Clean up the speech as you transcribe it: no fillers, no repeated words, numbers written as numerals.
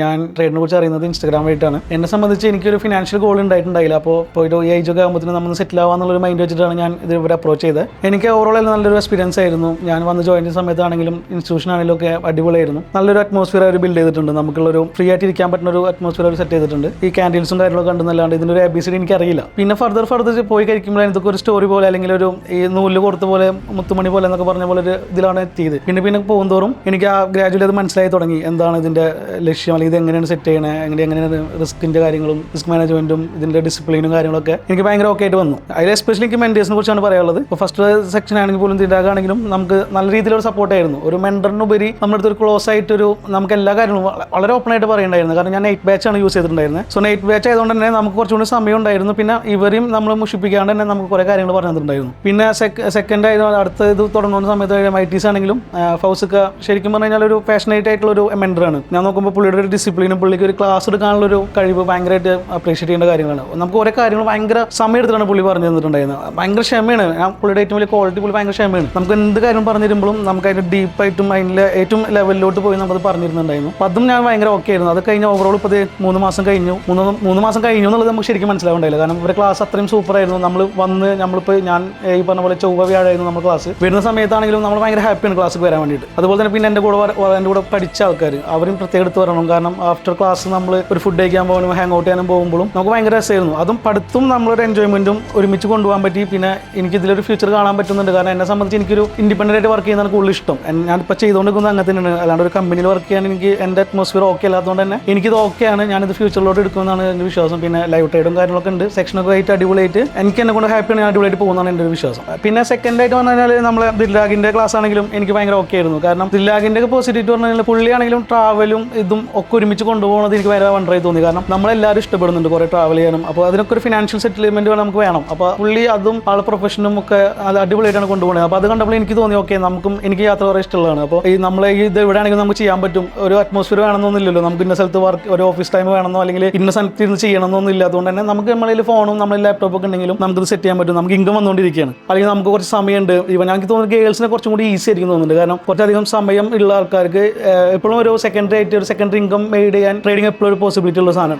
ഞാൻ ട്രേഡിനെ കുറിച്ച് അറിയുന്നത് ഇൻസ്റ്റാഗ്രാം വഴിയിട്ടാണ്. എന്നെ സംബന്ധിച്ച് എനിക്കൊരു ഫിനാൻഷ്യൽ ഗോൾ ഉണ്ടായിട്ടുണ്ടായില്ല. അപ്പോൾ പോയിട്ട് ഈ ഏജ് ഒക്കെ ആകുമ്പോഴത്തേനും നമ്മൾ സെറ്റിൽ ആവാന്നുള്ളൊരു മൈൻഡ് വെച്ചിട്ടാണ് ഞാൻ ഇത് ഇവിടെ അപ്രോച്ച് ചെയ്തത്. എനിക്ക് ഓവറോൾ നല്ലൊരു എക്സ്പീരിയൻസ് ആയിരുന്നു. ഞാൻ വന്ന് ജോയിൻ ചെയ്യുന്ന സമയത്താണെങ്കിലും ഇൻസ്റ്റിറ്റ്യൂഷൻ ആണെങ്കിലും ഒക്കെ അടിപൊളിയായിരുന്നു. നല്ലൊരു അറ്റ്മോസ്ഫിയർ അവർ ബിൽഡ് ചെയ്തിട്ടുണ്ട്. നമുക്കുള്ളൊരു ഫ്രീ ആയിട്ട് ഇരിക്കാൻ പറ്റുന്ന ഒരു അറ്റ്മോസ്ഫിയർ അവർ സെറ്റ് ചെയ്തിട്ടുണ്ട്. ഈ ക്യാൻറ്റീൻസും കാര്യങ്ങളൊക്കെ കണ്ടെന്നല്ലാണ്ട് ഇതിൻ്റെ ഒരു ABCD എനിക്കറിയില്ല. പിന്നെ ഫർദർ പോയി കഴിക്കുമ്പോൾ എന്തൊക്കെ ഒരു സ്റ്റോറി പോലെ അല്ലെങ്കിൽ ഒരു ഈ നൂല് കൊടുത്ത പോലെ മുത്തുമണി പോലെ എന്നൊക്കെ പറഞ്ഞ പോലെ ഒരു ഇതിലാണ് എത്തിയത്. പിന്നെ പോകുന്തോറും എനിക്ക് ആ ഗ്രാജുവലി അത് മനസ്സിലായി തുടങ്ങി എന്താണ് ഇതിൻ്റെ ലക്ഷ്യം, അല്ലെങ്കിൽ ഇത് എങ്ങനെയാണ് സെറ്റ് ചെയ്യണേ, എങ്ങനെയാണ് റിസ്കിൻ്റെ കാര്യങ്ങളും റിസ്ക് മാനേജ്മെൻറ്റും ഇതിൻ്റെ ഡിസിപ്ലിനും കാര്യങ്ങളൊക്കെ എനിക്ക് ഭയങ്കര ഓക്കെ ആയിട്ട് വന്നു. അതിൽ എസ്പെഷ്യലി എനിക്ക് മെൻറ്റേഴ്സിനെ കുറിച്ചാണ് പറയാനുള്ളത്. ഇപ്പോൾ ഫസ്റ്റ് സെക്ഷൻ ആണെങ്കിൽ പോലും ഇതിലാണെങ്കിലും നമുക്ക് നല്ല രീതിയിലൊരു സപ്പോർട്ടായിരുന്നു. ഒരു മെൻറ്ററിനുപരി നമ്മുടെ അടുത്തൊരു ക്ലോസ് ആയിട്ടൊരു നമുക്ക് എല്ലാ കാര്യങ്ങളും വളരെ ഓപ്പൺ ആയിട്ട് പറയണ്ടായിരുന്നു. കാരണം ഞാൻ 8 ബാച്ചാണ് യൂസ് ചെയ്തിട്ടുണ്ടായിരുന്നത്. സോ 8 ബാച്ച് ആയതുകൊണ്ട് തന്നെ നമുക്ക് കുറച്ചുകൂടി സമയം ഉണ്ടായിരുന്നു. പിന്നെ ഇവരെയും നമ്മൾ മുഷിപ്പിക്കാണ്ട് തന്നെ നമുക്ക് കുറേ കാര്യങ്ങൾ പറഞ്ഞു തന്നിട്ടുണ്ടായിരുന്നു. പിന്നെ സെക്കൻഡ് ആയിരുന്നു അടുത്ത ഇത് തുടങ്ങുന്ന സമയത്ത് ITs ആണെങ്കിലും ഫൗസൊക്കെ ശരിക്കും പറഞ്ഞു കഴിഞ്ഞാൽ ഒരു പാഷനേറ്റ് ആയിട്ടുള്ള ഒരു മെൻറ്ററാണ്. ഞാൻ നോക്കുമ്പോൾ പുള്ളിയുടെ ഒരു ഡിസിപ്ലിനും പുള്ളിക്ക് ഒരു ക്ലാസ് എടുക്കാനുള്ള ഒരു കഴിവ് ഭയങ്കരമായിട്ട് അപ്രീഷിയേറ്റ് ചെയ്യേണ്ട കാര്യങ്ങളാണ്. നമുക്ക് കുറേ കാര്യങ്ങൾ ഭയങ്കര സമയം എടുത്തിട്ടാണ് പുള്ളി പറഞ്ഞു തന്നിട്ടുണ്ടായിരുന്നത്. ഭയങ്കര ക്ഷമയാണ്. ഞാൻ പുള്ളിയുടെ ഏറ്റവും വലിയ ക്വാളിറ്റി പുള്ളി ഭയങ്കര ക്ഷമയാണ്. നമുക്ക് എന്ത് കാര്യം പറഞ്ഞു തരുമ്പോഴും നമുക്ക് അതിൻ്റെ ഡീപ്പായിട്ടും അതിൻ്റെ ഏറ്റവും ലെവലിലോട്ട് പോയി നമുക്ക് പറഞ്ഞിരുന്നുണ്ടായിരുന്നു. അപ്പോൾ അതും ഞാൻ ഭയങ്കര ഓക്കെ ആയിരുന്നു. അത് കഴിഞ്ഞ് ഓവറോൾ ഇപ്പോൾ 3 മാസം കഴിഞ്ഞു. 3 മാസം കഴിഞ്ഞു എന്നുള്ളത് നമുക്ക് ശരിക്കും മനസ്സിലാവുണ്ടായില്ല. കാരണം ഇവരുടെ ക്ലാസ് അത്രയും സൂപ്പറായിരുന്നു. നമ്മളിപ്പോൾ ഞാൻ ഈ പറഞ്ഞ പോലെ ചൊവ്വ വ്യാഴായിരുന്നു നമ്മുടെ ക്ലാസ്. വരുന്ന സമയത്താണെങ്കിലും നമ്മൾ ഭയങ്കര ഹാപ്പിയാണ് ക്ലാസ്സിൽ വരാൻ വേണ്ടിയിട്ട്. അതുപോലെ തന്നെ പിന്നെ എൻ്റെ കൂടെ പഠിച്ച ആൾക്കാർ അവരും പ്രത്യേകം എടുത്ത് പറയണം. കാരണം ആഫ്റ്റർ ക്ലാസ് നമ്മൾ ഒരു ഫുഡ് കഴിക്കാൻ പോകണം, ഹാങ് ഔട്ട് ചെയ്യാനും പോകുമ്പോഴും നമുക്ക് ഭയങ്കര രസമായിരുന്നു. അതും പഠിത്തവും നമ്മളൊരു എൻജോയ്മെൻറ്റും ഒരുമിച്ച് കൊണ്ടുപോകാൻ പറ്റി. പിന്നെ എനിക്കിതിലൊരു ഫ്യൂച്ചർ കാണാൻ പറ്റുന്നുണ്ട്. കാരണം എന്നെ സംബന്ധിച്ച് എനിക്കൊരു ഇൻഡിപെൻഡൻ്റ് ആയിട്ട് വർക്ക് ചെയ്യുന്നതാണ് കൂടുതൽ ഇഷ്ടം. ഞാനിപ്പോൾ ചെയ്തുകൊണ്ടിരിക്കുന്നത് അങ്ങനെ തന്നെയാണ്. അല്ലാണ്ട് ഒരു കമ്പനിയിൽ വർക്ക് ചെയ്യാൻ എനിക്ക് എൻ്റെ അറ്റ്മോസ്ഫിയർ ഓക്കെ അല്ലാത്തതുകൊണ്ട് തന്നെ എനിക്കിത് ഓക്കെയാണ്. ഞാനിത് ഫ്യൂച്ചറിലോട്ട് എടുക്കുമെന്നാണ് എൻ്റെ വിശ്വാസം. പിന്നെ ലൈവ് ട്രേഡും കാര്യങ്ങളൊക്കെ ഉണ്ട്. സെക്ഷനൊക്കെ ആയിട്ട് അടിപൊളിയായിട്ട് എനിക്ക് എന്നെ കൊണ്ട് ഹാപ്പിയാണ്. ഞാൻ അടിപൊളിയായിട്ട് പോകുന്നതാണ് എൻ്റെ ഒരു വിശ്വാസം. പിന്നെ സെക്കൻഡായിട്ട് പറഞ്ഞു കഴിഞ്ഞാൽ നമ്മളെ ദിൽരാഗിൻ്റെ ക്ലാസ് ആണെങ്കിലും എനിക്ക് ഭയങ്കര ഓക്കെ ആയിരുന്നു. കാരണം ദിൽരാഗിൻ്റെ ഒക്കെ പോസിറ്റീവ് പറഞ്ഞു കഴിഞ്ഞാൽ പുള്ളിയാണെങ്കിലും ട്രാവലും ഇതും ഒക്കെ ഒരുമിച്ച് കൊണ്ടുപോകുന്നത് എനിക്ക് ഭയങ്കര വണ്ടറായി തോന്നി. കാരണം നമ്മളെല്ലാവരും ഇഷ്ടപ്പെടുന്നുണ്ട് കുറേ ട്രാവൽ ചെയ്യാനും. അപ്പോൾ അതിനൊക്കെ ഒരു ഫിനാൻഷ്യൽ സെറ്റിൽമെൻറ്റ് നമുക്ക് വേണം. അപ്പോൾ പുള്ളി അതും ആളെ പ്രൊഫഷനും ഒക്കെ അത് അടിപൊളിയായിട്ടാണ് കൊണ്ടുപോകുന്നത്. അപ്പോൾ അത് കണ്ടപ്പോൾ എനിക്ക് തോന്നി ഓക്കെ എനിക്ക് യാത്ര കുറേ ഇഷ്ടമുള്ളതാണ്. അപ്പോൾ ഈ നമ്മളെ ഇത് എവിടെ ആണെങ്കിലും നമുക്ക് ചെയ്യാൻ പറ്റും. ഒരു അറ്റ്മോസ്ഫിയർ വേണമെന്നൊന്നുമില്ലല്ലോ. നമുക്ക് ഇന്ന സ്ഥലത്ത് വർക്ക് ഒരു ഓഫീസ് ടൈം വേണമെന്നോ അല്ലെങ്കിൽ ഇന്ന സ്ഥലത്ത് ഇരുന്ന് ചെയ്യണമെന്നൊന്നും ഇല്ല. അതുകൊണ്ട് തന്നെ നമുക്ക് നമ്മളതിൽ ഫോണും നമ്മുടെ ലാപ്ടോപ്പൊക്കെ ഉണ്ടെങ്കിലും നമുക്കത് സെറ്റ് ചെയ്യാൻ പറ്റും. നമുക്ക് ഇൻകം വന്നുകൊണ്ടിരിക്കുകയാണ്. അല്ലെങ്കിൽ നമുക്ക് കുറച്ച് സമയമുണ്ട്. ഞങ്ങൾക്ക് തോന്നുന്നു ഗേൾസിനെ കുറച്ചും കൂടി ഈസി ആയിരിക്കും തോന്നുന്നുണ്ട്. കാരണം കുറച്ചധികം സമയം ഉള്ള ആൾക്കാർക്ക് എപ്പോഴും ഒരു സെക്കൻഡറി ഇൻകം മെയ്ഡ് ചെയ്യാൻ ട്രേഡിംഗ് എപ്പോഴും ഒരു പോസിബിലിറ്റി ഉള്ള സാധനം.